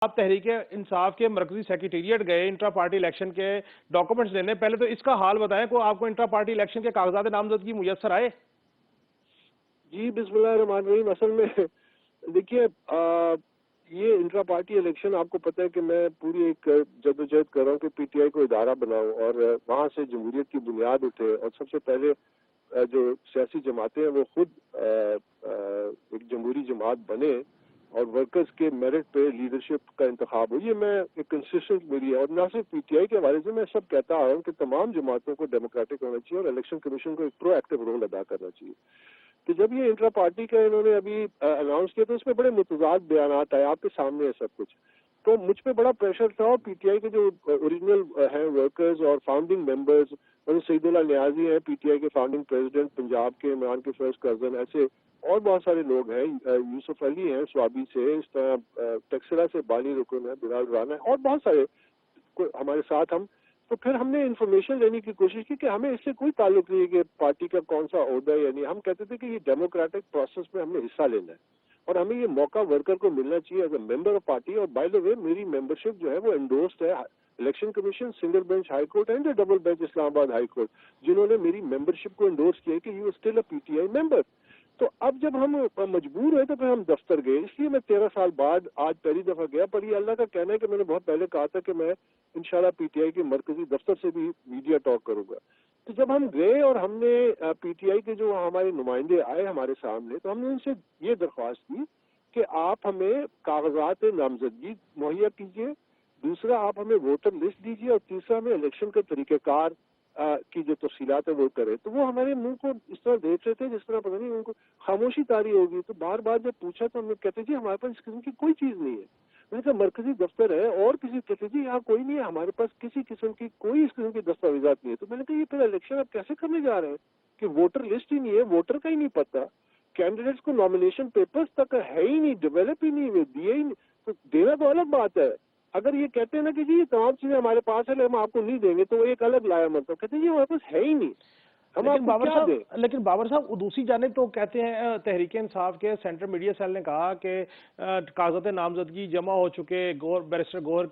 آپ تحریک انصاف کے مرکزی سیکریٹریٹ گئے انٹرا پارٹی الیکشن کے ڈاکومنٹس لینے، پہلے تو اس کا حال بتائیں کہ آپ کو انٹرا پارٹی الیکشن کے کاغذات نامزدگی میسر آئے؟ جی بسم اللہ الرحمن الرحیم. اصل میں دیکھیے یہ انٹرا پارٹی الیکشن آپ کو پتہ ہے کہ میں پوری ایک جدوجہد کر رہا ہوں کہ پی ٹی آئی کو ادارہ بناؤں اور وہاں سے جمہوریت کی بنیاد اٹھے، اور سب سے پہلے جو سیاسی جماعتیں ہیں وہ خود ایک جمہوری جماعت بنے اور ورکرز کے میرٹ پہ لیڈرشپ کا انتخاب ہو. یہ میں ایک کنسسٹنٹ میری ہے، اور نہ صرف پی ٹی آئی کے حوالے سے میں سب کہتا آ رہا ہوں کہ تمام جماعتوں کو ڈیموکریٹک ہونا چاہیے اور الیکشن کمیشن کو ایک پرو ایکٹیو رول ادا کرنا چاہیے. تو جب یہ انٹرا پارٹی کا انہوں نے ابھی اناؤنس کیا تو اس میں بڑے متضاد بیانات آئے، آپ کے سامنے ہے سب کچھ. تو مجھ پہ بڑا پریشر تھا، اور پی ٹی آئی کے جو اوریجنل ہیں ورکرز اور فاؤنڈنگ ممبرز، سعید اللہ نیازی ہیں پی ٹی آئی کے فاؤنڈنگ پریزیڈنٹ پنجاب کے، عمران کے فرسٹ کزن، ایسے اور بہت سارے لوگ ہیں، یوسف علی ہیں سوابی سے، اس طرح ٹیکسلا سے بانی رکن ہے، بلال رانا ہے، اور بہت سارے ہمارے ساتھ. تو پھر ہم نے انفارمیشن لینے کی کوشش کی کہ ہمیں اس سے کوئی تعلق نہیں ہے کہ پارٹی کا کون سا عہدہ ہے یا نہیں. ہم کہتے تھے کہ یہ ڈیموکریٹک پروسیس میں ہم نے حصہ لینا ہے اور ہمیں یہ موقع ورکر کو ملنا چاہیے as a member of party. اور بائی دا وے میری ممبرشپ جو ہے وہ انڈورسڈ ہے election commission, single bench high court and double bench Islamabad high court, جنہوں نے میری ممبرشپ کو انڈورس کیا کہ you still a P T I member. تو اب جب ہم مجبور ہوئے تو پھر ہم دفتر گئے. اس لیے میں 13 سال بعد آج پہلی دفعہ گیا، پر یہ اللہ کا کہنا ہے کہ میں نے بہت پہلے کہا تھا کہ میں انشاءاللہ پی ٹی آئی کے مرکزی دفتر سے بھی میڈیا ٹاک کروں گا. تو جب ہم گئے اور ہم نے پی ٹی آئی کے جو ہمارے نمائندے آئے ہمارے سامنے، تو ہم نے ان سے یہ درخواست کی کہ آپ ہمیں کاغذات نامزدگی مہیا کیجیے، دوسرا آپ ہمیں ووٹر لسٹ دیجیے، اور تیسرا ہمیں الیکشن کے طریقہ کار کی جو تفصیلات ہے وہ کرے. تو وہ ہمارے منہ کو اس طرح دیکھ رہے تھے جس طرح پتہ نہیں ان کو خاموشی طاری ہوگی. تو بار بار جب پوچھا تو ہم نے کہتے جی ہمارے پاس اس قسم کی کوئی چیز نہیں ہے. میں نے کہا مرکزی دفتر ہے اور کسی کہتے جی یہاں کوئی نہیں ہے، ہمارے پاس کسی قسم کی کوئی اس قسم کی دستاویزات نہیں ہے. تو میں نے کہا یہ پھر الیکشن آپ کیسے کرنے جا رہے ہیں کہ ووٹر لسٹ ہی نہیں ہے، ووٹر کا ہی نہیں پتہ، کینڈیڈیٹس کو نامینیشن پیپرز تک ہے ہی نہیں، ڈیولپ ہی نہیں ہوئے، دیے ہی نہیں. تو دینا تو الگ بات ہے، اگر یہ کہتے ہیں نا کہ جی یہ تمام چیزیں ہمارے پاس ہے ہم آپ کو نہیں دیں گے تو وہ ایک الگ لایا مطلب کہتے ہیں جی ہمارے پاس ہے ہی نہیں، ہم آپ کو کیا دیں. لیکن بابر صاحب دوسری جانب تو کہتے ہیں تحریک انصاف کے سینٹرل میڈیا سیل نے کہا کہ کاغذات نامزدگی جمع ہو چکے، بیرسٹر گوہر